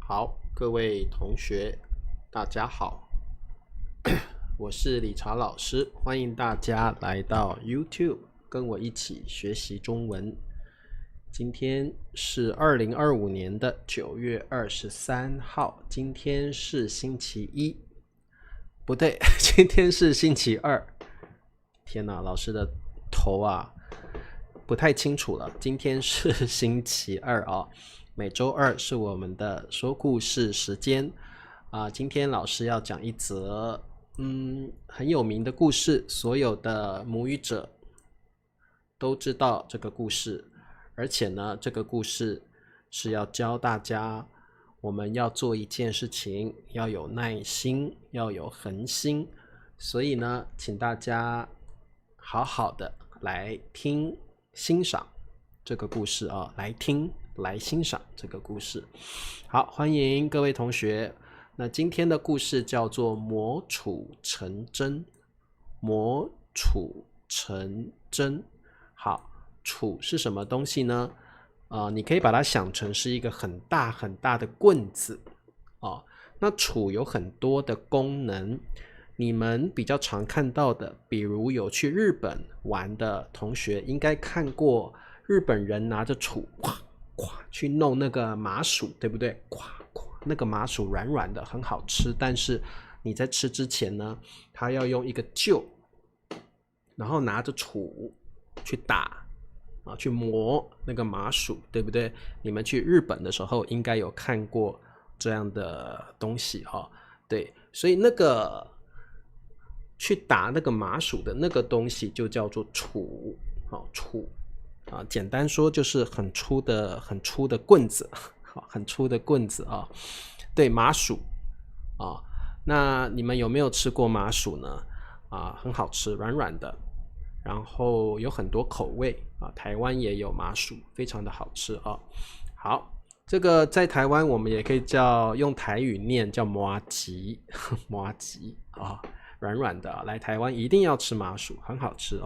好，各位同学，大家好，我是理查老师，欢迎大家来到 YouTube 跟我一起学习中文。今天是2025年的9月23号，今天是星期一，不对，今天是星期二。天哪，老师的头啊，不太清楚了。今天是星期二啊。每周二是我们的说故事时间今天老师要讲一则很有名的故事，所有的母语者都知道这个故事，而且呢，这个故事是要教大家我们要做一件事情要有耐心，要有恒心，所以呢，请大家好好的来听欣赏这个故事来欣赏这个故事。好，欢迎各位同学。那今天的故事叫做磨杵成针。磨杵成针。好，杵是什么东西呢？你可以把它想成是一个很大很大的棍子那杵有很多的功能，你们比较常看到的，比如有去日本玩的同学应该看过日本人拿着杵去弄那个麻薯，对不对？那个麻薯软软的，很好吃，但是你在吃之前呢，他要用一个臼，然后拿着杵去打去磨那个麻薯，对不对？你们去日本的时候应该有看过这样的东西对，所以那个去打那个麻薯的那个东西就叫做杵杵简单说就是很粗的棍子，很粗的棍子对，麻薯那你们有没有吃过麻薯呢？很好吃，软软的，然后有很多口味台湾也有麻薯，非常的好吃好，这个在台湾我们也可以用台语念叫麻糬麻糬软软的来台湾一定要吃麻薯，很好吃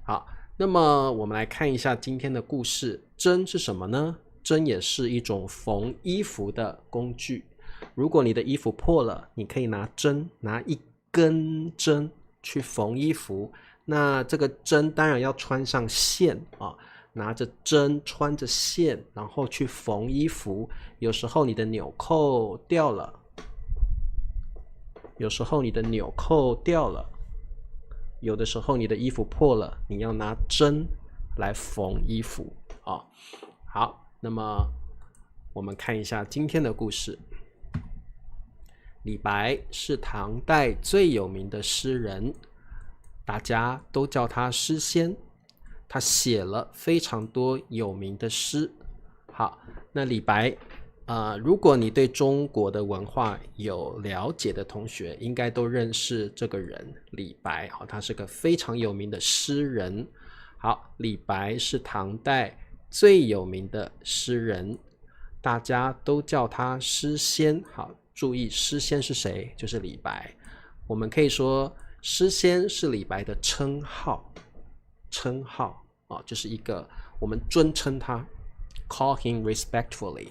好，那么我们来看一下今天的故事。针是什么呢？针也是一种缝衣服的工具。如果你的衣服破了，你可以拿一根针去缝衣服。那这个针当然要穿上线拿着针穿着线，然后去缝衣服。有时候你的纽扣掉了，有的时候你的衣服破了，你要拿针来缝衣服好，那么我们看一下今天的故事。李白是唐代最有名的诗人，大家都叫他诗仙，他写了非常多有名的诗。好，那李白如果你对中国的文化有了解的同学，应该都认识这个人李白他是个非常有名的诗人。好，李白是唐代最有名的诗人，大家都叫他诗仙。好，注意诗仙是谁？就是李白。我们可以说诗仙是李白的称号就是一个我们尊称他 call him respectfully，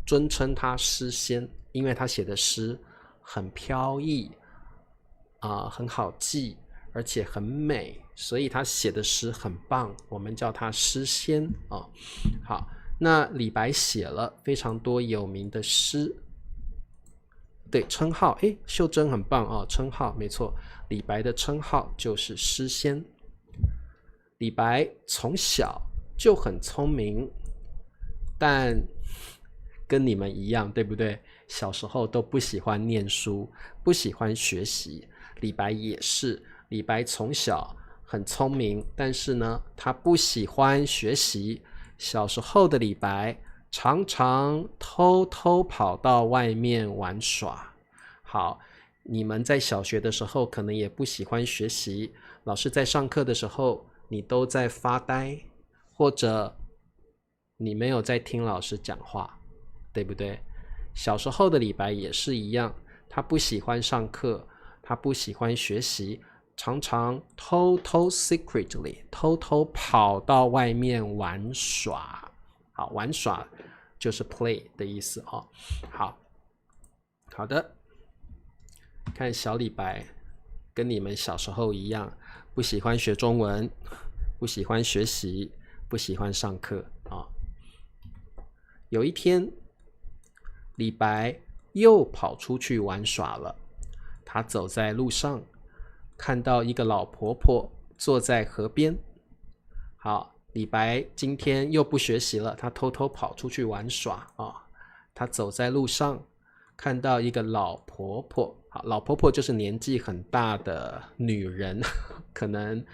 尊称他诗仙，因为他写的诗很飘逸很好记，而且很美，所以他写的诗很棒，我们叫他诗仙好，那李白写了非常多有名的诗。对，称号秀珍很棒称号没错，李白的称号就是诗仙。李白从小就很聪明，但跟你们一样，对不对？小时候都不喜欢念书，不喜欢学习。李白也是，李白从小很聪明，但是呢，他不喜欢学习。小时候的李白常常偷偷跑到外面玩耍。好，你们在小学的时候可能也不喜欢学习，老师在上课的时候你都在发呆，或者你没有在听老师讲话，对不对？小时候的李白也是一样，他不喜欢上课，他不喜欢学习，常常偷偷 secretly 偷偷跑到外面玩耍。好，玩耍就是 play 的意思哦。好的，看小李白跟你们小时候一样，不喜欢学中文，不喜欢学习，不喜欢上课啊。有一天，李白又跑出去玩耍了。他走在路上，看到一个老婆婆坐在河边。好，李白今天又不学习了，他偷偷跑出去玩耍啊。他走在路上，看到一个老婆婆。好，老婆婆就是年纪很大的女人，可能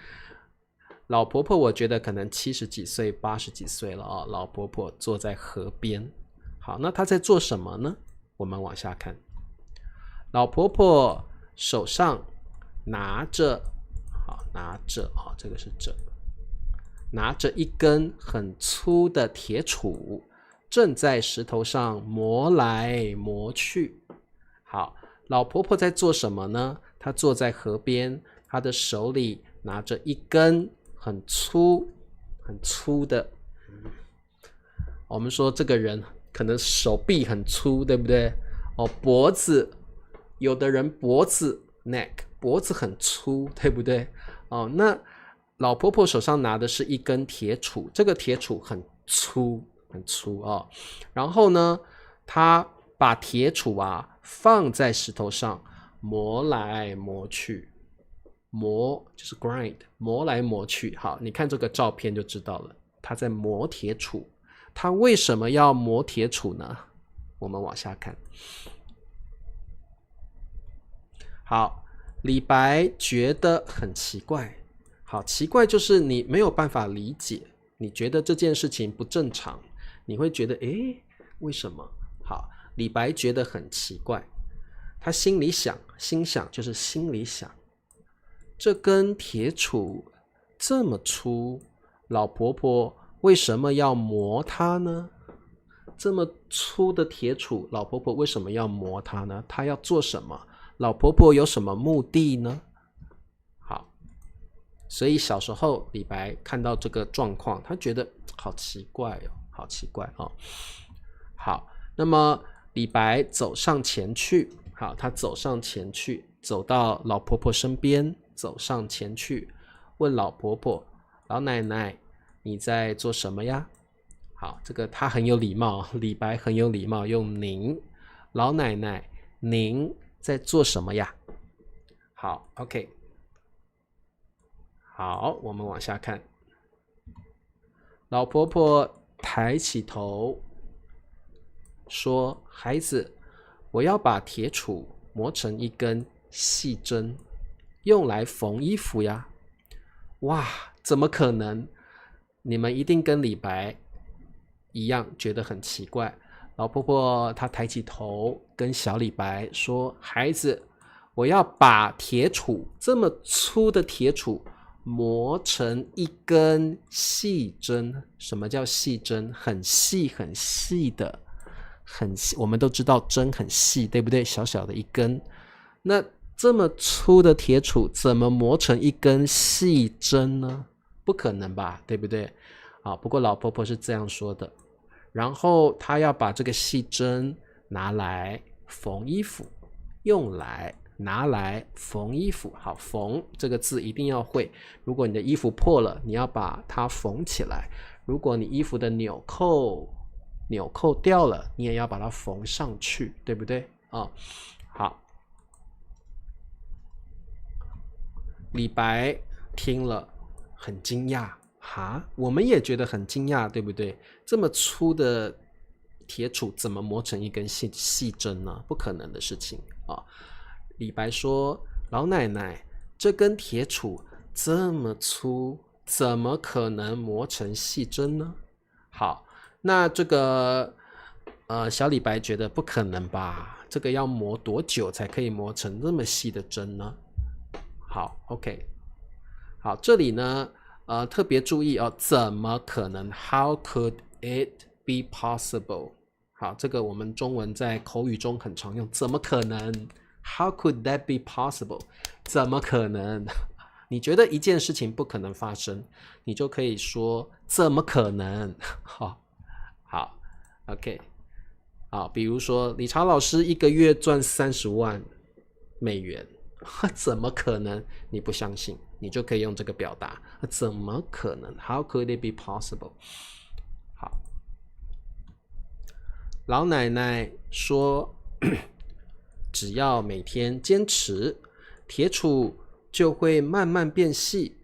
老婆婆我觉得可能70几岁、80几岁了啊。老婆婆坐在河边。好，那她在做什么呢？我们往下看。老婆婆手上拿着，这个是这，拿着一根很粗的铁杵，正在石头上磨来磨去。好，老婆婆在做什么呢？她坐在河边，她的手里拿着一根很粗的，我们说这个人可能手臂很粗，对不对？脖子，有的人脖子 neck 脖子很粗，对不对？那老婆婆手上拿的是一根铁杵，这个铁杵很粗哦。然后呢，她把铁杵放在石头上磨来磨去，磨就是 grind， 磨来磨去。好，你看这个照片就知道了，她在磨铁杵。她为什么要磨铁杵呢？我们往下看。好，李白觉得很奇怪。好，奇怪就是你没有办法理解，你觉得这件事情不正常，你会觉得为什么？好，李白觉得很奇怪，他心想就是心里想，这根铁杵这么粗，老婆婆为什么要磨它呢？这么粗的铁杵，老婆婆为什么要磨它呢？她要做什么？老婆婆有什么目的呢？好，所以小时候李白看到这个状况，他觉得好奇怪哦，好奇怪哦。好，那么李白走上前去，好，他走上前去，走到老婆婆身边，走上前去，问老婆婆：“老奶奶，你在做什么呀？”好，这个他很有礼貌，李白很有礼貌，用您。老奶奶，您在做什么呀？好 ，OK。好，我们往下看。老婆婆抬起头说：“孩子，我要把铁杵磨成一根细针，用来缝衣服呀。”哇，怎么可能？你们一定跟李白一样觉得很奇怪。老婆婆她抬起头跟小李白说：“孩子，我要把铁杵，这么粗的铁杵磨成一根细针。”什么叫细针？很细很细的，很细。我们都知道针很细，对不对？小小的一根，那这么粗的铁杵怎么磨成一根细针呢？不可能吧，对不对？不过老婆婆是这样说的。然后她要把这个细针拿来缝衣服，拿来缝衣服。好，缝这个字一定要会。如果你的衣服破了，你要把它缝起来。如果你衣服的纽扣掉了，你也要把它缝上去，对不对？好。李白听了很惊讶。我们也觉得很惊讶，对不对？这么粗的铁杵怎么磨成一根细针呢？不可能的事情啊！李白说：“老奶奶，这根铁杵这么粗，怎么可能磨成细针呢？”好，那这个小李白觉得不可能吧？这个要磨多久才可以磨成那么细的针呢？好 ，OK， 好，这里呢。特别注意怎么可能 ？How could it be possible？ 好，这个我们中文在口语中很常用。怎么可能 ？How could that be possible？ 怎么可能你觉得一件事情不可能发生，你就可以说怎么可能？好 OK， 好，比如说理查老师一个月赚30万美元，怎么可能？你不相信，你就可以用这个表达，怎么可能 ？How could it be possible？ 好，老奶奶说，只要每天坚持，铁杵就会慢慢变细，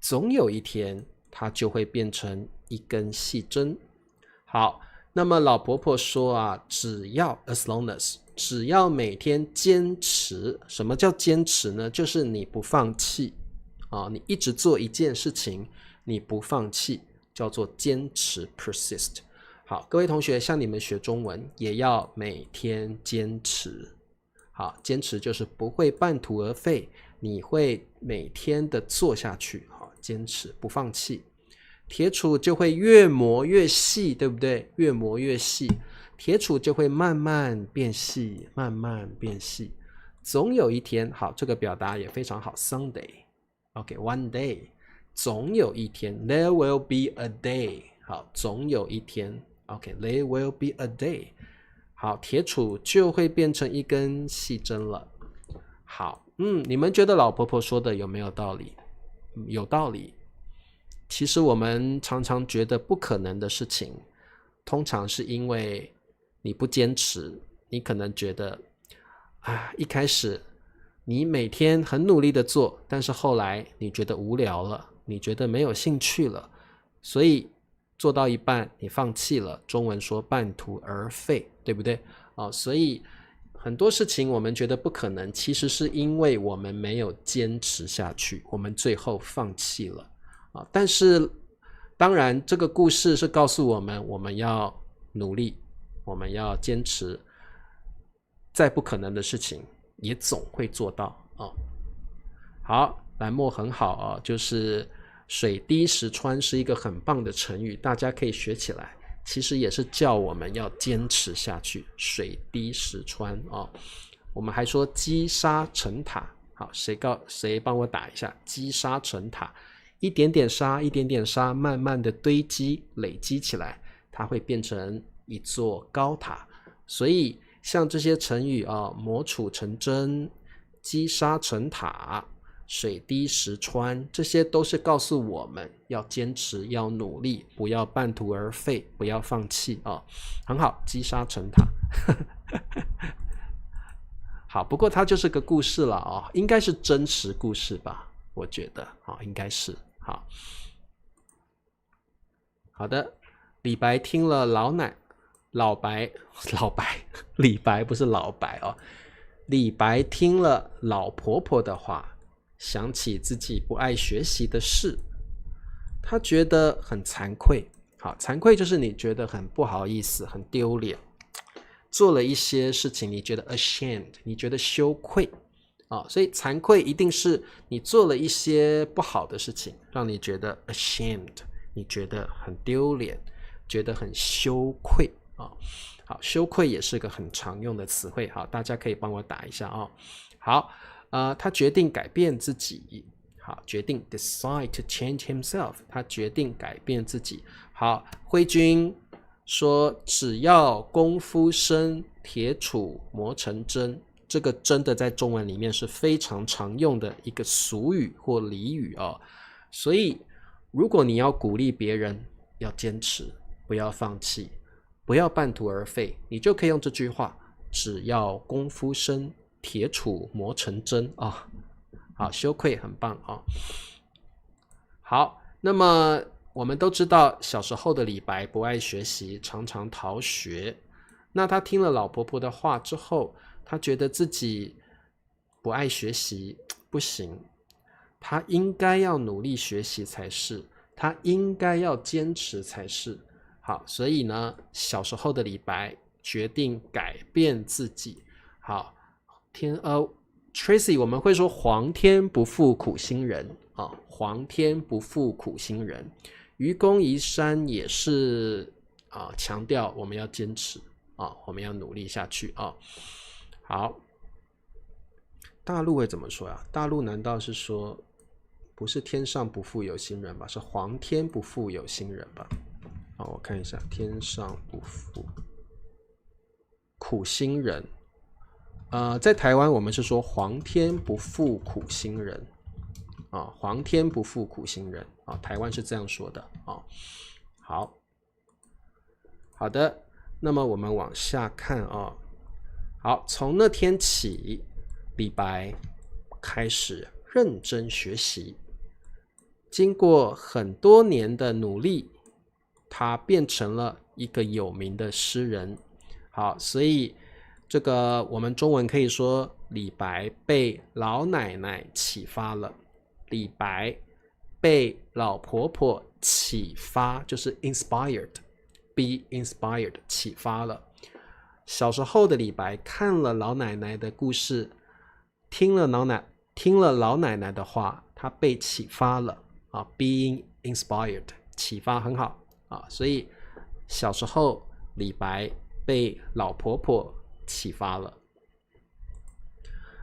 总有一天它就会变成一根细针。好，那么老婆婆说啊，只要 as long as 只要每天坚持，什么叫坚持呢？就是你不放弃啊，你一直做一件事情，你不放弃，叫做坚持 persist。好，各位同学，像你们学中文也要每天坚持。好，坚持就是不会半途而废，你会每天的做下去。好，坚持不放弃。铁杵就会越磨越细，对不对？越磨越细，铁杵就会慢慢变细，慢慢变细。总有一天，好，这个表达也非常好 ，Someday，OK，one day， 总有一天 ，there will be a day， 好，总有一天 ，OK，there will be a day， 好，铁杵就会变成一根细针了。好，你们觉得老婆婆说的有没有道理？有道理。其实我们常常觉得不可能的事情，通常是因为你不坚持。你可能觉得一开始你每天很努力的做，但是后来你觉得无聊了，你觉得没有兴趣了，所以做到一半你放弃了。中文说半途而废，对不对？所以很多事情我们觉得不可能，其实是因为我们没有坚持下去，我们最后放弃了。但是当然这个故事是告诉我们，我们要努力，我们要坚持，再不可能的事情也总会做到。好，蓝墨很好，就是水滴石穿是一个很棒的成语，大家可以学起来，其实也是叫我们要坚持下去。水滴石穿我们还说积沙成塔。好，谁帮我打一下积沙成塔？一点点沙，一点点沙，慢慢的堆积累积起来，它会变成一座高塔。所以像这些成语磨杵成针，积沙成塔，水滴石穿，这些都是告诉我们要坚持，要努力，不要半途而废，不要放弃很好，积沙成塔好，不过它就是个故事了应该是真实故事吧，我觉得应该是。好的，李白听了李白不是老白李白听了老婆婆的话，想起自己不爱学习的事，他觉得很惭愧。好，惭愧就是你觉得很不好意思，很丢脸，做了一些事情你觉得 ashamed， 你觉得羞愧所以惭愧一定是你做了一些不好的事情，让你觉得 ashamed， 你觉得很丢脸，觉得很羞愧好，羞愧也是个很常用的词汇。好，大家可以帮我打一下好，他决定改变自己。好，决定 decide to change himself， 他决定改变自己。好，慧君说只要功夫深，铁杵磨成针。这个真的在中文里面是非常常用的一个俗语或俚语所以如果你要鼓励别人要坚持，不要放弃，不要半途而废，你就可以用这句话，只要功夫深，铁杵磨成针好，羞愧很棒好，那么我们都知道小时候的李白不爱学习，常常逃学。那他听了老婆婆的话之后，他觉得自己不爱学习不行，他应该要努力学习才是，他应该要坚持才是。好，所以呢，小时候的李白决定改变自己。好，Tracy 我们会说皇天不负苦心人皇天不负苦心人。愚公移山也是强调我们要坚持我们要努力下去好，大陆会怎么说呀？大陆难道是说不是天上不负有心人吧？是皇天不负有心人吧？好，我看一下，天上不负苦心人。在台湾我们是说皇天不负苦心人啊，皇天不负苦心人啊，台湾是这样说的啊。好的，那么我们往下看啊。好，从那天起，李白开始认真学习，经过很多年的努力，他变成了一个有名的诗人。好，所以这个我们中文可以说李白被老奶奶启发了，李白被老婆婆启发，就是 be inspired 启发了。小时候的李白看了老奶奶的故事，听了老奶奶的话，他被启发了啊 ，being inspired 启发很好啊，所以小时候李白被老婆婆启发了。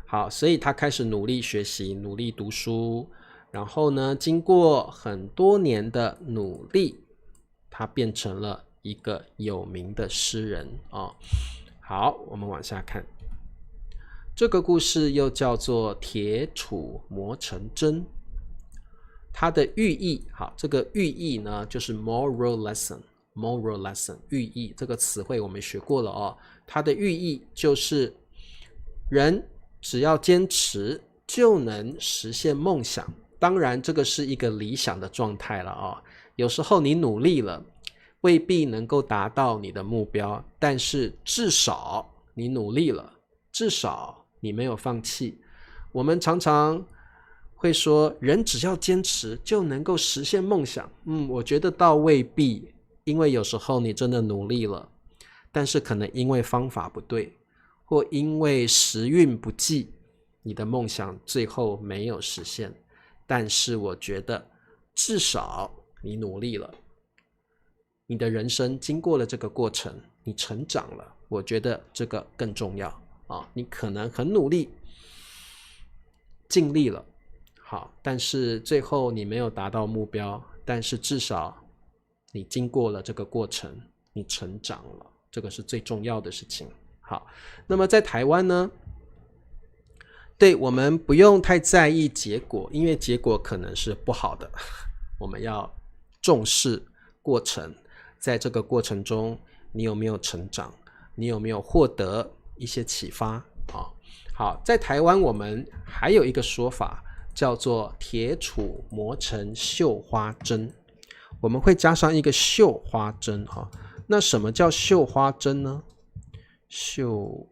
好，所以他开始努力学习，努力读书，然后呢，经过很多年的努力，他变成了一个有名的诗人啊。好，我们往下看，这个故事又叫做铁杵磨成针。它的寓意，好，这个寓意呢就是 moral lesson 寓意这个词汇我们学过了哦。它的寓意就是人只要坚持就能实现梦想。当然这个是一个理想的状态了哦。有时候你努力了未必能够达到你的目标，但是至少你努力了，至少你没有放弃。我们常常会说人只要坚持就能够实现梦想，我觉得倒未必，因为有时候你真的努力了，但是可能因为方法不对，或因为时运不济，你的梦想最后没有实现。但是我觉得至少你努力了，你的人生经过了这个过程，你成长了，我觉得这个更重要啊。你可能很努力尽力了，好，但是最后你没有达到目标，但是至少你经过了这个过程，你成长了，这个是最重要的事情。好，那么在台湾呢，对，我们不用太在意结果，因为结果可能是不好的，我们要重视过程，在这个过程中你有没有成长，你有没有获得一些启发啊？好，在台湾我们还有一个说法叫做铁杵磨成绣花针，我们会加上一个绣花针啊。那什么叫绣花针呢？绣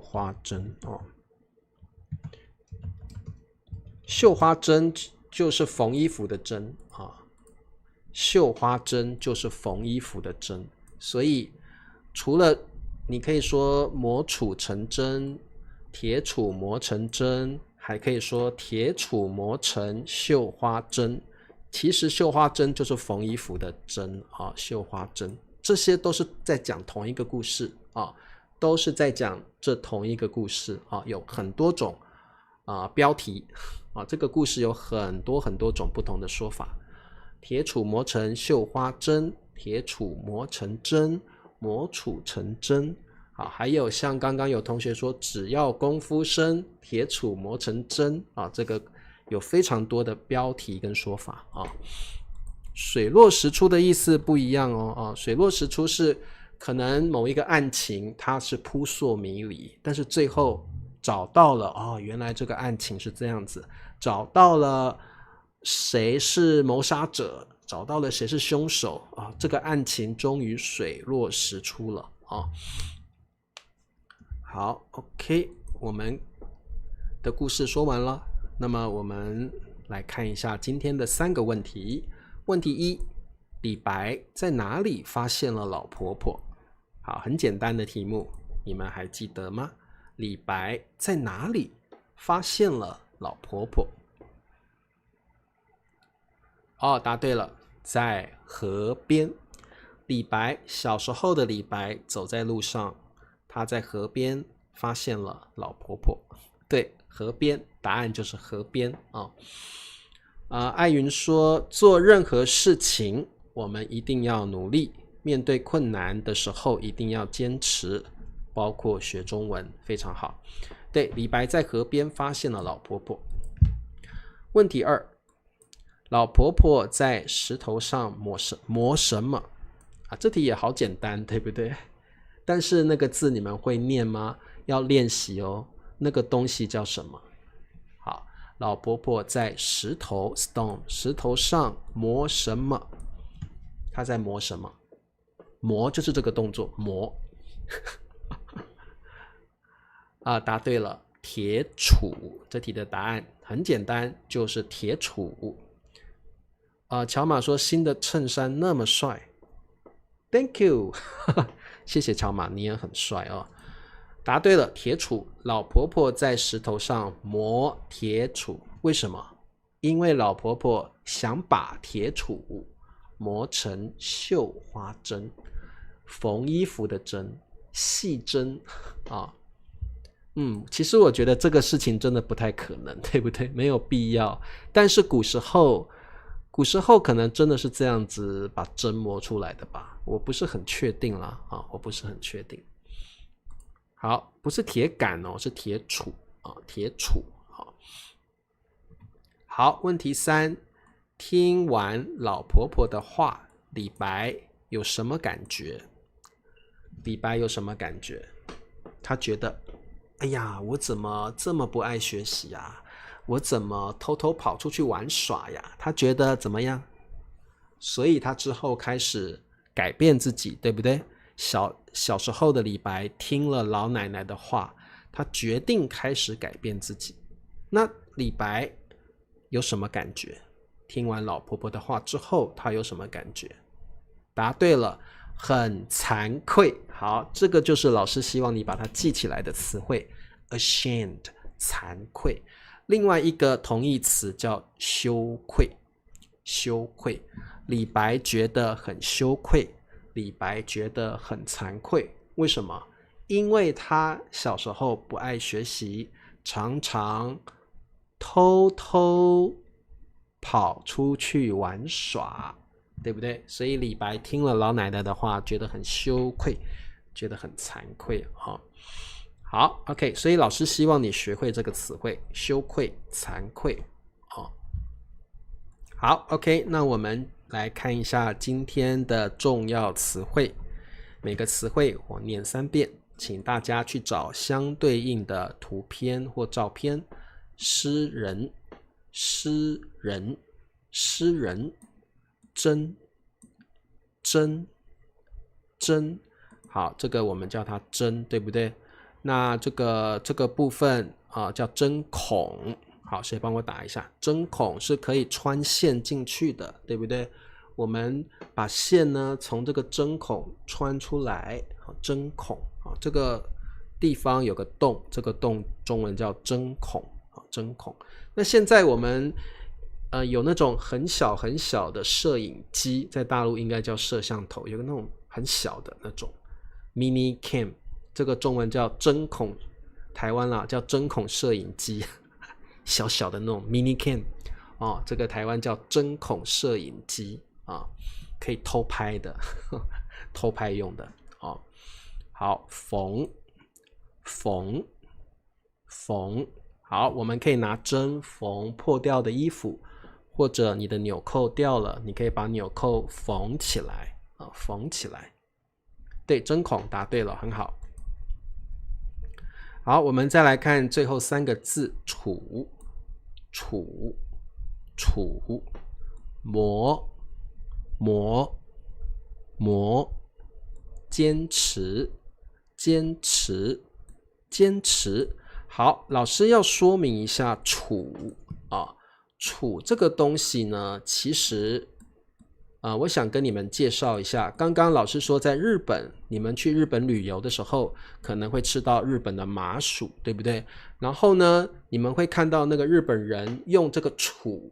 花针哦，绣花针就是缝衣服的针啊，绣花针就是缝衣服的针，所以除了你可以说磨杵成针，铁杵磨成针，还可以说铁杵磨成绣花针。其实绣花针就是缝衣服的针啊，绣花针，这些都是在讲同一个故事啊，都是在讲这同一个故事啊，有很多种标题啊，这个故事有很多种不同的说法。铁杵磨成绣花针，铁杵磨成针，磨杵成针。好，还有像刚刚有同学说只要功夫深，铁杵磨成针啊，这个有非常多的标题跟说法啊。水落石出的意思不一样哦，水落石出是可能某一个案情它是扑朔迷离，但是最后找到了原来这个案情是这样子，找到了谁是谋杀者，找到了谁是凶手啊，这个案情终于水落石出了啊。好 ，OK， 我们的故事说完了，那么我们来看一下今天的3个问题。问题1，李白在哪里发现了老婆婆？好，很简单的题目，你们还记得吗？李白在哪里发现了老婆婆？答对了，在河边。李白，小时候的李白走在路上，他在河边发现了老婆婆。对，河边，答案就是河边艾云说，做任何事情我们一定要努力，面对困难的时候一定要坚持，包括学中文，非常好。对，李白在河边发现了老婆婆。问题2，老婆婆在石头上磨什么这题也好简单，对不对？但是那个字你们会念吗？要练习哦。那个东西叫什么？好，老婆婆在石头 stone 石头上磨什么？她在磨什么？磨就是这个动作，磨。答对了，铁杵。这题的答案很简单，就是铁杵。乔马说新的衬衫那么帅 ，Thank you， 谢谢乔马，你也很帅哦。答对了，铁杵。老婆婆在石头上磨铁杵，为什么？因为老婆婆想把铁杵磨成绣花针，缝衣服的针，细针其实我觉得这个事情真的不太可能，对不对？没有必要。但是古时候可能真的是这样子把针磨出来的吧，我不是很确定啦我不是很确定。好，不是铁杆是铁杵铁杵。好，问题3，听完老婆婆的话，李白有什么感觉？李白有什么感觉？他觉得，哎呀，我怎么这么不爱学习啊？我怎么偷偷跑出去玩耍呀？他觉得怎么样？所以他之后开始改变自己，对不对？小时候的李白听了老奶奶的话，他决定开始改变自己。那李白有什么感觉？听完老婆婆的话之后，他有什么感觉？答对了，很惭愧。好，这个就是老师希望你把它记起来的词汇 ，ashamed， 惭愧。另外一个同义词叫羞愧，羞愧。李白觉得很羞愧，李白觉得很惭愧，为什么？因为他小时候不爱学习，常常偷偷跑出去玩耍，对不对？所以李白听了老奶奶的话，觉得很羞愧，觉得很惭愧好 ，OK， 所以老师希望你学会这个词汇，羞愧、惭愧好 ，OK， 那我们来看一下今天的重要词汇。每个词汇我念3遍，请大家去找相对应的图片或照片。诗人，诗人，诗人，真，真，真。好，这个我们叫它真，对不对？那这个部分叫针孔。好，谁帮我打一下？针孔是可以穿线进去的，对不对？我们把线呢从这个针孔穿出来，针孔这个地方有个洞，这个洞中文叫针孔针孔。那现在我们有那种很小很小的摄影机，在大陆应该叫摄像头，有个那种很小的那种 mini cam， 这个中文叫针孔，台湾啦叫针孔摄影机，小小的那种 mini cam 这个台湾叫针孔摄影机可以偷拍的，偷拍用的好，缝，缝，缝。好，我们可以拿针缝破掉的衣服，或者你的纽扣掉了，你可以把纽扣缝起来缝起来。对，针孔答对了，很好。好，我们再来看最后3个字，杵，杵，杵，磨，磨，磨，坚持，坚持，坚持。好，老师要说明一下杵杵这个东西呢，其实我想跟你们介绍一下。刚刚老师说在日本，你们去日本旅游的时候可能会吃到日本的麻薯，对不对？然后呢，你们会看到那个日本人用这个杵，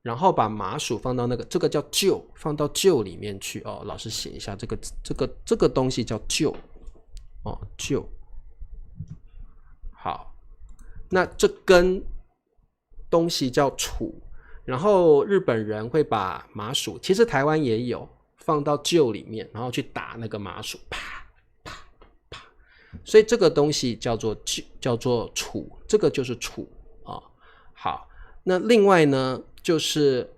然后把麻薯放到这个叫臼，放到臼里面去老师写一下这个东西叫臼臼。好，那这根东西叫杵，然后日本人会把麻薯，其实台湾也有，放到臼里面，然后去打那个麻薯，啪啪啪，所以这个东西叫做杵，这个就是杵啊。好，那另外呢，就是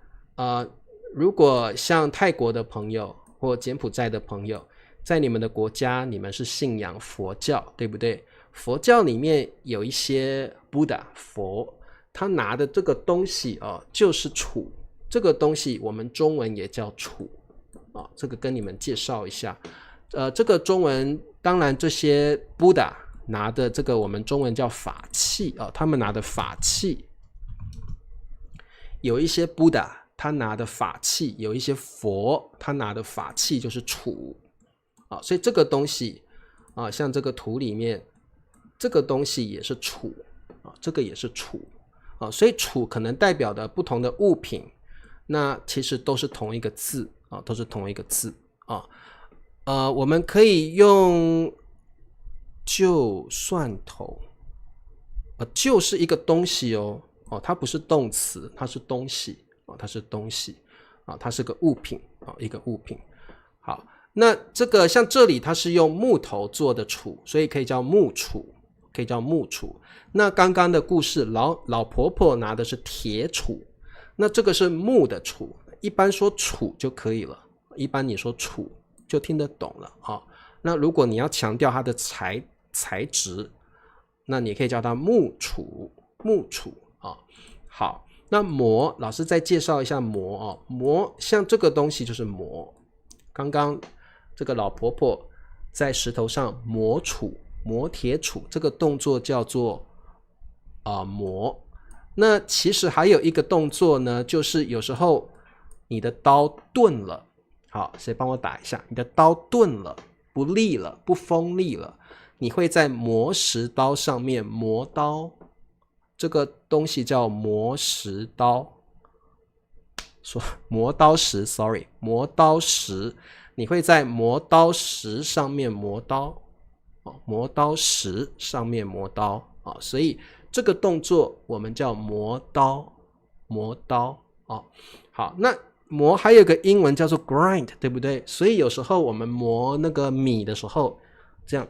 如果像泰国的朋友或柬埔寨的朋友，在你们的国家，你们是信仰佛教，对不对？佛教里面有一些 Buddha 佛，他拿的这个东西就是杵，这个东西我们中文也叫杵这个跟你们介绍一下。这个中文当然这些 Buddha 拿的这个我们中文叫法器他们拿的法器，有一些 Buddha 他拿的法器，有一些佛他拿的法器就是杵所以这个东西像这个图里面这个东西也是杵这个也是杵所以杵可能代表的不同的物品，那其实都是同一个字都是同一个字我们可以用臼蒜头臼是一个东西它不是动词，它是东西它是东西它是个物品一个物品。好，那这个像这里它是用木头做的杵，所以可以叫木杵，可以叫木杵。那刚刚的故事老婆婆拿的是铁杵，那这个是木的杵，一般说杵就可以了，一般你说杵就听得懂了那如果你要强调它的材质，那你可以叫它木杵好，那磨，老师再介绍一下磨磨像这个东西就是磨，刚刚这个老婆婆在石头上磨杵，磨铁杵，这个动作叫做磨。那其实还有一个动作呢，就是有时候你的刀钝了，好，谁帮我打一下？你的刀钝了，不利了，不锋利了，你会在磨石刀上面磨刀，这个东西叫磨石刀。说磨刀石 ，sorry， 磨刀石，你会在磨刀石上面磨刀，磨刀石上面磨刀所以这个动作我们叫磨刀，磨刀好，那磨还有个英文叫做 grind， 对不对？所以有时候我们磨那个米的时候，这样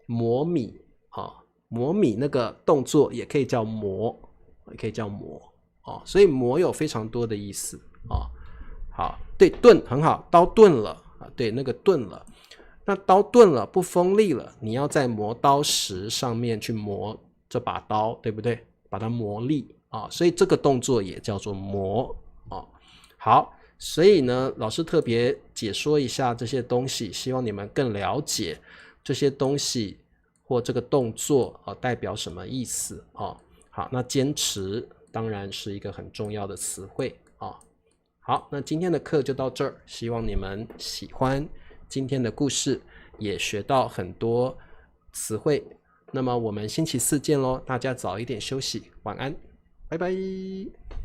磨米磨米那个动作也可以叫磨，也可以叫磨所以磨有非常多的意思好，对，钝很好，刀钝了对，那个钝了，那刀钝了，不锋利了，你要在磨刀石上面去磨这把刀，对不对？把它磨利所以这个动作也叫做磨好，所以呢，老师特别解说一下这些东西，希望你们更了解这些东西或这个动作代表什么意思好，那坚持当然是一个很重要的词汇好，那今天的课就到这儿，希望你们喜欢今天的故事，也学到很多词汇。那么我们星期四见咯，大家早一点休息，晚安，拜拜。